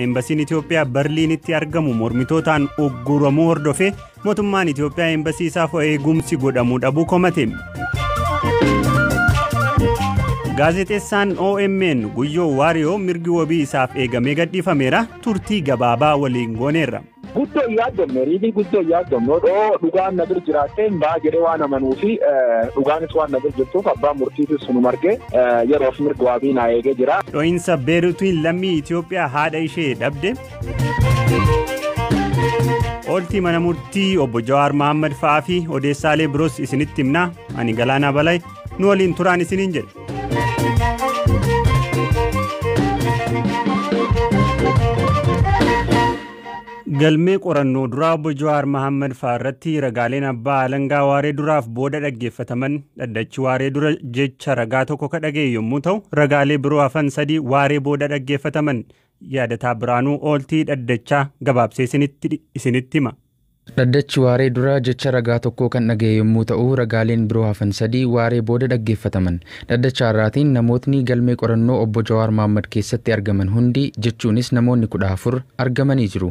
Embasiin Itoophiyaa Berliinitti argamu mormitootaan ugguramuu hordofee mootummaan Itoophiyaa embasii isaaf eegumsi godhamuu dhabuu komate. Gaazexeessaan OMN Guyyoo Waariyoo mirgi wabii isaaf eegamee gadhiifameera turtii gabaabaa waliin gooneerra. Guddoo yaaddomne riidii guddoo yaaddomne dhugaan nabir jiraateen baa jedhee waan amanuu fi dhugaanis waan nabir jirtuuf abbaan murtiitis sunu margee yeroof mirga wabii naa eegee jira. Dho'iinsa Beeruutiin lammii Itoophiyaa haadha ishee dhabde. Ooltii mana murtii obbo Jawaar Mohaammed fa'aa fi odeessaalee biroos isinitti himnaa. Ani Galaanaa Balay nu waliin turaan isiniin jedhe. Galmee qorannoo duraa obbo Jawaar Mohaammed fa'aarratti ragaaleen abbaa alangaa waaree duraaf booda dhaggeeffataman dhaddachi waaree dura jecha ragaa tokko kadhagee yommuu ta'u ragaalee biroo hafan 3 waaree booda dhaggeeffataman yaadataa Biraanuu ooltii dhaddachaa gabaabsee isinitti hima. Dhaddachi waaree dura jecha ragaa tokko kan dhaga'e yommuu ta'u ragaaleen biroo hafan 3 waaree booda dhaggeeffataman. Dhaddacha irraatiin namootni galmee qorannoo obbo Jawaar Mohaammed keessatti argaman hundi jechuunis namoonni 14 argamanii jiru.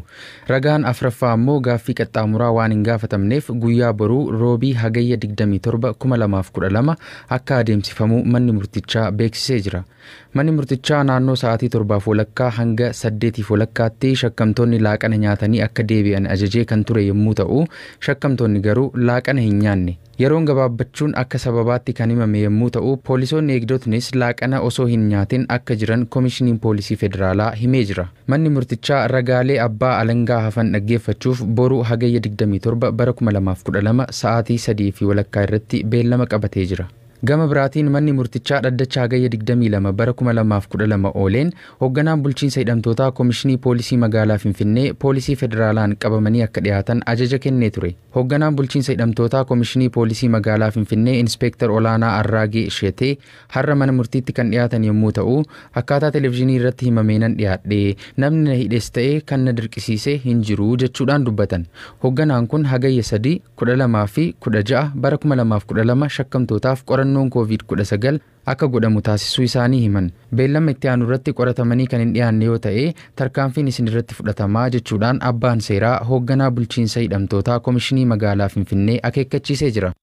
Ragaan afraffaa ammoo gaaffii qaxxaamuraa waan hin gaafatamneef guyyaa boruu roobii hagayya 27 2012 akka adeemsifamu manni murtichaa beeksisee jira. Manni murtichaa naannoo sa'aatii 7:00 hanga 8:00tti shakkamtoonni laaqana nyaatanii akka deebi'an ajajee kan ture yommuu ta'u shakkamtoonni garuu laaqana hin nyaanne. Yeroon gabaabbachuun akka sababaatti kan himame yommuu ta'u poolisoonni eegdotnis laaqana osoo hin nyaatin akka jiran koomishiniin poolisii federaalaa himee jira. Manni murtichaa ragaalee abbaa alangaa hafan dhaggeeffachuuf boru hagayya 27 2012 sa'aatii 3:00 irratti beellama qabatee jira. Gama biraatiin manni murtichaa dhaddacha hagayya 22 2012 ooleen hoogganaan bulchiinsa hidhamtootaa koomishinii poolisii magaalaa Finfinnee poolisii federaalaan qabamanii akka dhiyaatan ajaja kennee ture. Hoogganaan bulchiinsa hidhamtootaa koomishinii poolisii magaalaa Finfinnee Inspektar Olaanaa Arraagee Shetee har'a mana murtiitti kan dhiyaatan yommuu ta'u akkaataa televezyiinii irratti himameenan dhiyaadhe namni na hidhes ta'ee kan na dirqisiise hin jiru jechuudhaan dubbatan. Hoogganaan kun hagayya 3 12 fi 16 2012 shakkamtootaaf qorannoo COVID-19 akka godhamu taasisuu isaanii himan. Beellama itti aanu irratti qoratamanii kan hin dhiyaanne yoo ta'e tarkaanfiin isin irratti fudhatamaa jechuudhaan abbaan seeraa hoogganaa bulchiinsa hidhamtootaa koomishinii magaalaa Finfinnee akeekkachiisee jira.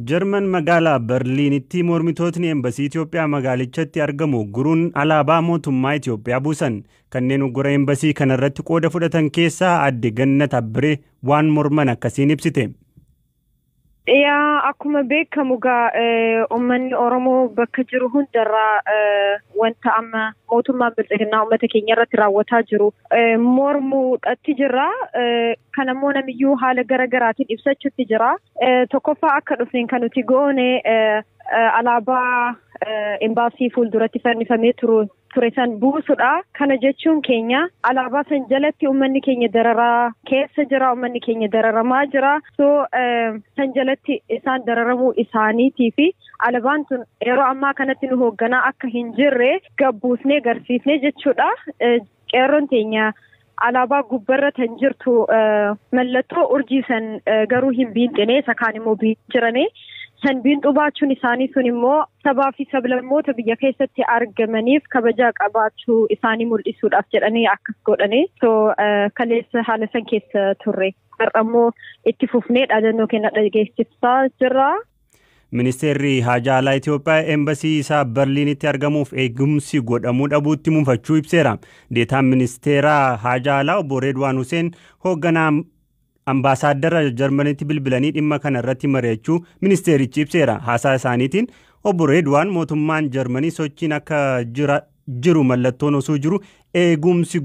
Jarman magaalaa Berliinitti mormitootni embasii Itoophiyaa magaalichatti argamu guruun alaabaa mootummaa Itoophiyaa buusan. Kanneen uggura embasii kanarratti qooda fudhatan keessaa adde Gannat Abbiree waan morman akkasiin ibsite. Akkuma beekamu uummanni Oromoo bakka jiru hundarraa wanta amma mootummaan bilchiginaa uummata keenya irratti raawwataa jiru mormuudhaatti jira. Kanammoo namiyyuu haala garaagaraatiin ibsachuutti jira. Tokkoffaa akka dhufneen kan nuti goone alaabaa embaasii fuulduratti fannifamee ture san buusudha. Kana jechuun keenya alaabaa san jalatti uummanni keenya dararaa keessa jira, uummanni keenya dararamaa jira. San jalatti isaan dararamuu isaaniitii fi alaabaan tun yeroo ammaa kanatti nu hoogganaa akka hin jirre gabbuusnee garsiisnee jechuudha. Qeerroon teenya alaabaa gubbarra tan jirtu mallattoo urjii san garuu hin biinxine isa kaan immoo jirame. San biinxuu baachuun isaanii sun immoo sabaa fi sablammoota biyya keessatti argamaniif kabajaa qabaachuu isaanii mul'isuudhaaf jedhanii akkas godhanii. Kaleessa haala san keessa turre. Har'ammoo itti fufnee dhaadannoo keenya dhageessisaa jirra. Ministeerri Haajaa Alaa Itoophiyaa embasii isaa Berliinitti argamuuf eegumsi godhamuu dhabuutti muunfachuu ibseera. Deetaan ministeera Haajaa Alaa obbo Reedwaan Huseen hoogganaa Ambaasaadara Jarmaniitti bilbilanii dhimma kana irratti mari'achuu ministeerichi ibseera. Haasaa isaaniitiin obbo Reedwaan mootummaan Jarmanii sochiin akka jiru mallattoon osoo jiru eegumsi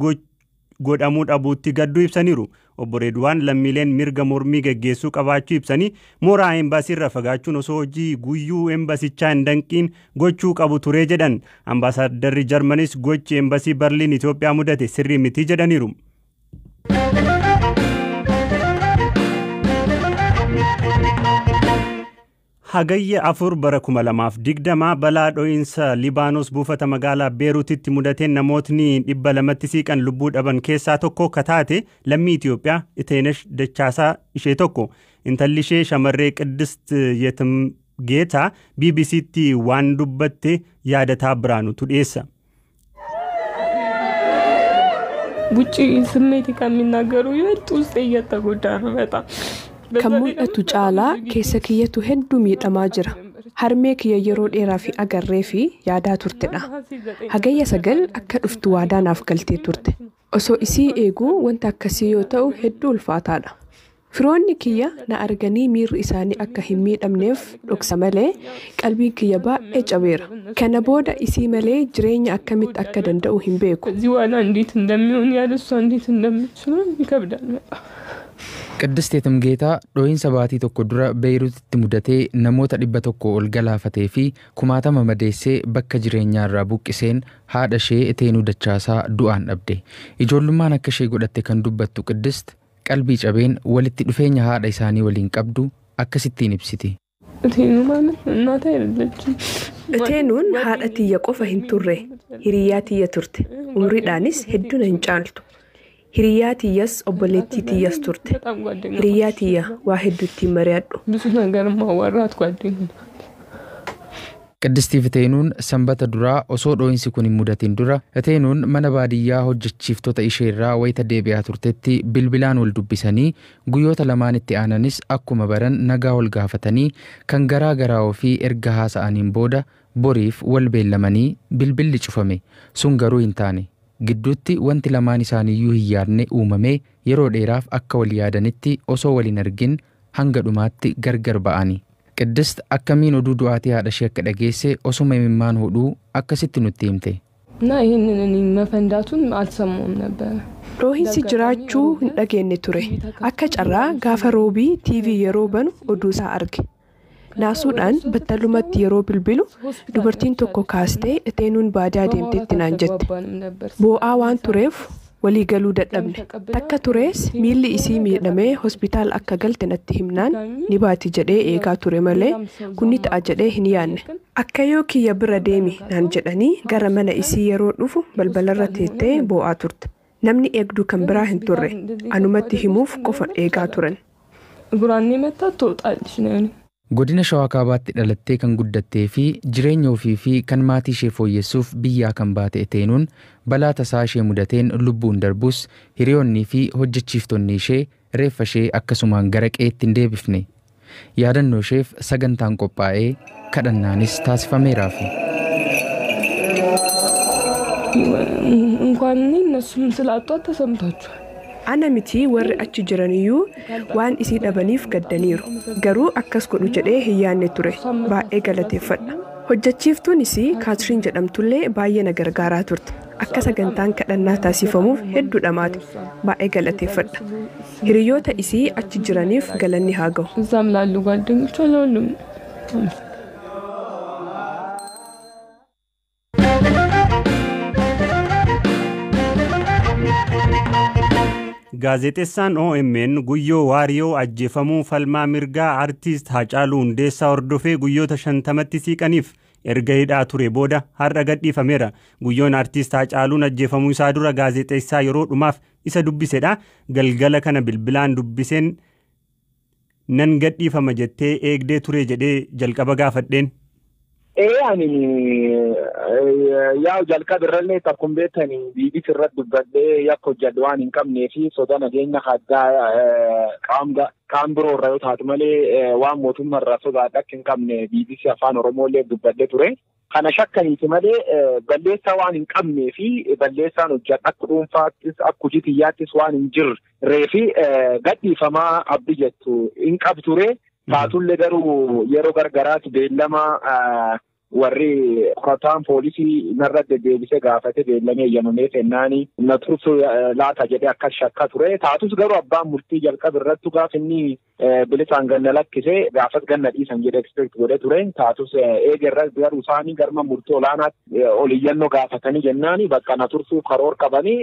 godhamuu dhabuutti gadduu ibsaniiru. Obbo Reedwaan lammiileen mirga mormii gaggeessuu qabaachuu ibsanii mooraa embaasii irra fagaachuun osoo hojii guyyuu embaasichaa hin danqiin gochuu qabu ture jedhan. Ambaasaaddarri Jarmanis gochi embaasii Berliin Itoophiyaa mudate sirrii miti jedhaniiru. Hagayya 4 bara 2020 balaa dho'iinsa Libaanos buufata magaalaa Beeruutitti mudateen namootni 200 siqan lubbuu dhaban keessaa tokko kataate lammii Itoophiyaa Iteenesh Dachaasaa ishee tokko intalli ishee shamarree Qiddist Geetaa BBCtti waan dubbatte yaadataa Biraanutu dhiyeessa. ውጪ ስሜት ከሚናገሩ ይወጡ ውስጥ እየተጎዳ ነው በጣም ከሙልእቱ ጫላ keessa kiyyatu hedduu miidhamaa jira harmee kiyya yeroo dheeraa fi agarree fi yaadaa turtedha hagayya 9 akka dhuftu waadaanaaf galtee turte osoo isii eeguu wanta akkasii yoo ta'u hedduu ulfaataadha firoonni kiyya na arganii miirri isaanii akka hin miidhamneef dhoksa malee qalbiin kiyya baay'ee cabeera kana booda isii malee jireenya akkamitti akka danda'u hin beeku እዚህ ዋላ እንዴት እንደሚሆን ያለሷ እንዴት እንደምትችል ይከብዳል Qiddist Eetimgeetaa dhoohinsa baatii tokko dura Beeyruutitti mudatee namoota 100 ol galaafatee fi 60 madeessee bakka jireenyaa irraa buqqiseen haadha ishee Eteenuu Dachaasaa du'aan dhabde. Ijoollummaan akka ishee godhatte kan dubbattu Qiddist qalbii cabeen walitti dhufeenya haadha isaanii waliin qabdu akkasittiin ibsiti. Eteenuun haadha tiyya qofa hin turre hiriyaa tiyya turte umriidhaanis hedduu hin caaltu. Hiriyaa tiyyas obboleettii tiyyas turte. Hiriyaa tiyya waa hedduutti mari'adhu. Qiddist Eteenuun sanbata duraa osoo dhoohinsi kun hin mudatin dura Eteenuun mana baadiyyaa hojjechiiftota isheerraa wayita deebi'aa turtetti bilbilaan wal dubbisanii guyyoota lamaanitti aananis akkuma baran nagaa wal gaafatanii kan garaa ofii erga haasa'aniin booda boriif wal beellamanii bilbilli cufame sun garuu hin taane. Gidduutti wanti lamaan isaaniiyyuu hin yaadne uumamee yeroo dheeraaf akka wal yaadanitti osoo waliin argin hanga dhumaatti gargar ba'anii. Qiddist akkamiin oduu du'aatii haadha ishee akka dhageesse osuma imimmaan hodhuu akkasitti nutti himte. Na ይሄንን መፈንዳቱን አልሰማሁም ነበር. Dhoohinsi jiraachuu hin dhageenye ture. Akka carraa gaafa roobii TV yeroo banu oduu isaa arge. Naasuudhaan battalumatti yeroo bilbilu dubartiin tokko kaastee Eteenuun baadaa deemtetti naan jette. Boo'aa waan tureef walii galuu dadhabne. Takka turees miilli isii miidhamee hospitaal akka galte natti himnaan ni baati jedhee eegaa ture malee kunni ta'a jedhee hin yaanne. Akka yoo kiyya bira deemi naan jedhanii gara mana isii yeroo dhufu balbalarra teettee boo'aa turte. Namni eegduu kan biraa hin turre anumatti himuuf qofa eegaa turan. Guraanni metta tooxaalchi neeni. Godina Shawaa Kaabaatti dhalattee kan guddattee fi jireenya ofii fi kan maatii ishee fooyyessuuf biyyaa kan baate Eteenuun balaa tasaa ishee mudateen lubbuun darbus hiriyoonnii fi hojjechiiftonni ishee reeffa ishee akkasumaan gara qe'eetti hin deebifne. Yaadannoo isheef sagantaan qophaa'ee kadhannaanis taasifameeraaf. እንኳን እነሱም ስላጧት ተሰምቷቸዋል. Ana miti warri achi jiraniyyuu waan isii dhabaniif gaddaniiru. Garuu akkas godhu jedhee hin yaanne ture. Baay'ee galateeffadha. Hojjechiiftuun isii Kaatiriin jedhamtullee baay'ee na gargaaraa turte. Akka sagantaan kadhannaa taasifamuuf hedduu dhamaate. Baay'ee galateeffadha. Hiriyoota isii achi jiraniif galanni haa gahu. እዛም ላሉ ጓደኞቿ ለሁሉም Gaazexeessaan OMN guyyoo waariyoo ajjeefamuu falmaa mirgaa artiist Haacaaluu Hundeessaa hordofee guyyoota 50tti siiqaniif erga hidhaa ture booda har'a gadhiifameera. Guyyoon artiist Haacaaluun ajjeefamuu isaa dura gaazexeessaa yeroo dhumaaf isa dubbisedha. Galgala kana bilbilaan dubbiseen nan gadhiifama jettee eegdee ture jedhee jalqaba gaafadheen. ani yaa jalqaba irrallee takkum beetani BBC irratti dubbadhee yakko jadwaan hin qabnee fi soda nageenya haddaa qaam biroo irraa yoo taatu malee waan mootummaa irraa sodaadha akka hin qabne BBC afaan Oromoolee dubbadhee ture. Kana shakkaniiti malee balleessaa waan hin qabnee fi balleessaan hojjadha akka dhuunfaattis akka hojitiyyaattis waan hin jirree fi gadhiifamaa abdii jettu hin qabture. Taatullee garuu yeroo gargaraatti beellama warri qorataan poolisii narra deddeebisee gaafate beellamee eeyyamamee kennaanii na tursu laata jedhee akka shakka ture. Taatus garuu abbaan murtii jalqaba irratti gaafa inni bilisaan ganna lakkisee gaafas ganna dhiisan jedhee expect godhee ture. Taatus eegerra garuu isaanii garma murtii olaanaatti oliyyannoo gaafatanii jennaanii bakka na tursuuf karoor qabanii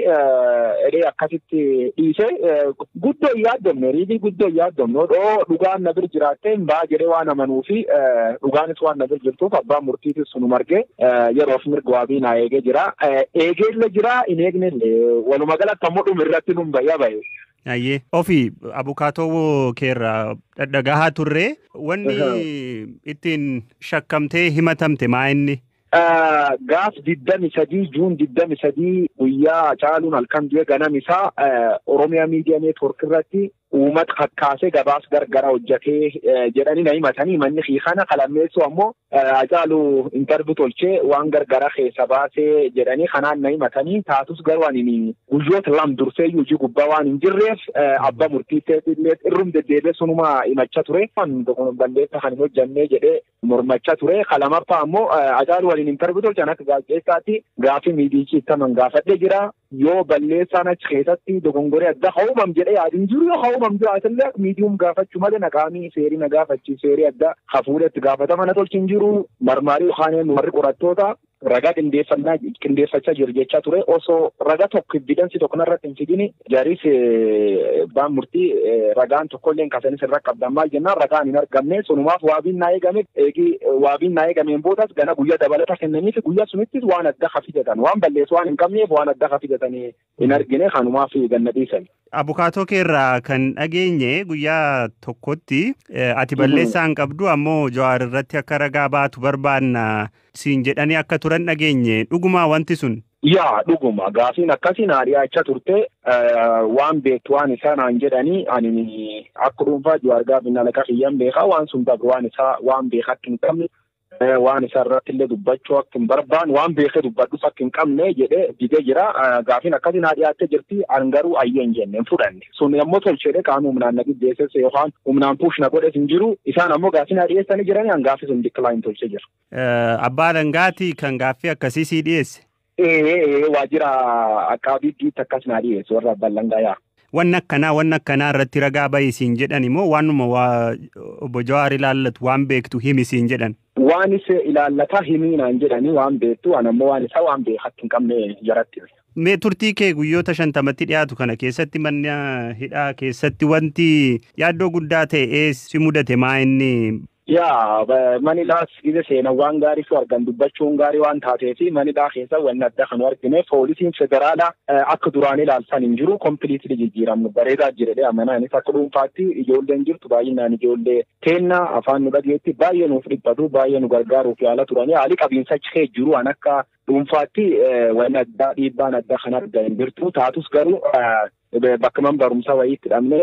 edee akkasitti dhiise guddoo yaaddomne riidii guddoo yaaddomne dhugaan na bir jiraattee baa jedhee waan amanuu fi dhugaanis waan na bir jirtuuf abbaan murtiitis sunu margee yeroof mirga waabii naa eegee jira. Eegeellee jira hin eegnellee walumaa galatti ammoo dhuma irratti nun bayyaa bahe. Ayyee ofii abukaatoo keerraa dhagahaa turre wanni ittiin shakkamtee himatamte maa inni? Gaaf 23 Juun 23 guyyaa Caaluun halkan du'e ganamisaa Oromiyaa Miidiyaa Neetwoork irratti uummata kakkaasee gabaas gargara hojjetee jedhanii na himatanii manni hiikana qalammeessu ammoo Caaluu intarvii tolchee waan gargara keessa baasee jedhanii kanaan na himatanii taatus garuu ani guyyoota lam dursee hojii gubbaa waan hin jirreef abba murtiittee irrum deddeebi'ee sunuma himacha ture balleessa kan hin hojjannee jedhee mormacha ture qalamaffaa ammoo Caaluu waliin intarvii tolchan akka gaazexeessaatti gaafii miidiyichi ittaman gaafadhee jira yoo balleessaan achi keessatti dogongoree adda hawumam jedhee yaadin jiru yoo hawumam jiraatillee miidiyuum gaafachuu malee naqaamii seerii na gaafachi seerii adda hafuudhetti gaafatama na tolchin jiru marmaarii yookaan warri qorattoota ragaa qindeeffachaa jiru jechaa ture osoo ragaa tokko evidensi tokko narratti hin fidini jaaris baan murtii ragaan tokkolleen kasanis irra qabdan maal jennaan ragaan hin argamne sunumaaf waabiin naa eegame waabiin naa eegameen boodas gana guyyaa dabalata kennaniif guyyaa sunittis waan adda hafidatan waan balleessu waan hin qabneef waan adda hafidatanii hin argine kanumaaf ganna dhiisan. Abukaatoo keerraa kan dhageenye guyyaa tokkotti ati balleessaan qabdu ammoo Jawaar irratti akka ragaa baatu barbaanna siin jedhanii akka turan dhageenye dhugumaa wanti sun? Yaa dhuguma gaafiin akkasiin dhiyaachaa turte waan beektu waan isaa naan jedhanii ani akka dhuunfaa Jawaar gaafin alaqa kiyyan beekaa waan sun dabru waan isaa waan beekaa akka hin qabne waan isaa irratti illee dubbachuu akka hin barbaanne waan beekee dubbadhus akka hin qabne jedhee didee jira gaafiin akkasiin dhiyaattee jirti an garuu ayyeen jenne hin fudhanne sun yommuu tolchedhe qaama humnaan na giddeessesse yookaan humnaan puush na godhes hin jiru isaan ammoo gaafiin dhiyeessanii jiranii an gaafii sun diklaayin tolchee jira. Abbaa Dangaati kan gaaffii akkasii sii dhiyeesse? Waajjira Aqaabiitti akkas naa dhiyeessu warra Abbaan Dangaa yaa. Wanni akkanaa irratti ragaa bahi siin jedhan immoo waanuma obbo Jawaar ilaallatu waan beektu himi siin jedhan? Waan isa ilaallataa himiinaan jedhanii waan beektu an ammoo waan isaa waan beekatti hin qabne jaratti. Mee turtii kee guyyoota 50tti dhiyaatu kana keessatti manni hidhaa keessatti wanti yaaddoo guddaa ta'e si mudate maa inni? Yaa manidhaas gise seenaa waan gaarii fi argan dubbachuun gaarii waan taateef manidhaa keessa wanni adda kan argine poolisiin federaalaa akka duraan ilaalsan hin jiru kompiliitli jijjiiramu bareedaa jiredhe amanaanis akka dhuunfaatti ijoolleen jirtu baay'inaan ijoollee teennaa afaan nu dhageetti baay'ee nuuf dhiphatu baay'ee nu gargaaruuf yaala turanii haali qabiinsa achi jiru an akka dhuunfaatti wanni addaa dhiibbaan adda kan arga hin jirtu taatus garuu bakka man barumsa wayiitti dhabne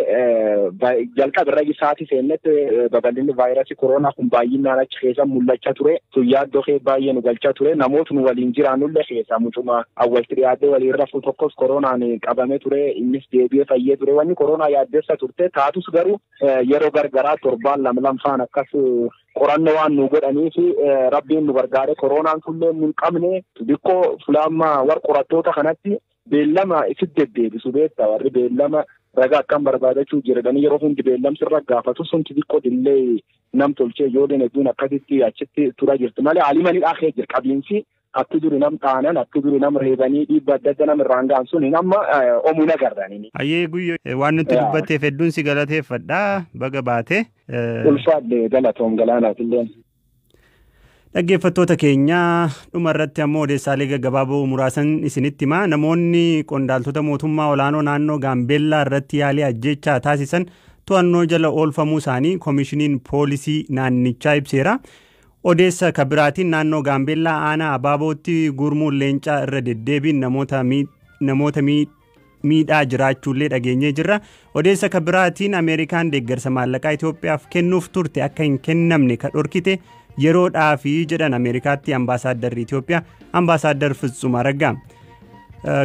jalqaba irra isaatii seennetti babal'inni vaayirasii koronaa kun baay'inaan achi keessa mul'achaa ture sun yaaddoo kee baay'ee nu galchaa ture namoota nu waliin jiraannullee keessa mucuma awwalti dhiyaatee waliin rafuu tokkos koronaan qabame ture innis deebi'ee fayyee ture wanni koronaa yaaddeessa turte taatus garuu yeroo gargaraa torbaan lamfaan akkas qorannoo waan nu godhanii fi rabbiin nu gargaare koronaan kullee nu hin qabne xiqqoo fulaammaa war qorattoota kanatti beellama itti deddeebisu beektaa warri beellama ragaa akkam barbaadachuu jiran yeroo hundi beellamsirra gaafatu sun xiqqoo dillee nam tolchee ijoolleen hedduun akkasitti achitti tura jirti malee halimanidhaa kee jira qabiinsi akki duri nam xaanan akki duri nam reebanii dhiibba adda adda nam irraan ga'an sun amma omuu nagarranii. Ayyee guyyoo waan nuti dubbatteef hedduun si galateeffadhaa baga baate. Ulfaadde galatoom galaanaatillee. Dhaggeeffattoota keenyaa dhuma irratti ammoo odeessaalee gaggabaaboo muraasan isinitti himaa namoonni qondaaltota mootummaa olaanoo naannoo Gaambeellaa irratti yaalii ajjechaa taasisan to'annoo jala oolfamuu isaanii koomishiniin poolisii naannichaa ibseera. Odeessa kabiraatiin naannoo Gaambeellaa aanaa Abaabootti gurmuun leencaa irra deddeebiin namoota miidhaa jiraachuullee dhageenyee jirra. Odeessa kabiraatiin Ameerikaan deeggarsa maallaqaa Itoophiyaaf kennuuf turte akka hin kennamne ka dhorkite yeroodhaafi jedhan Ameerikaatti ambaasaaddarri Itoophiyaa ambaasaadar Fitsum Araggaa.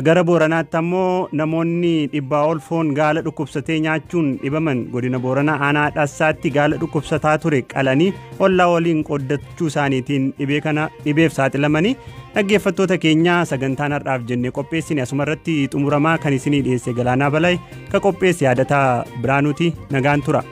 Gara Booranaatti ammoo namoonni 100 foon gaala dhukkubsatee nyaachuun dhibaman godina Booranaa aanaa Dhassaatti gaala dhukkubsataa ture qalanii ollaa waliin qooddachuu isaaniitiin dhibeef saaxilamanii. Dhaggeeffattoota keenyaa sagantaan har'aaf jennee qopheessine asuma irratti xumuramaa kan isinii dhiyeesse Galaanaa Balaayi ka qopheesse yaadataa Biraanuuti nagaan tura.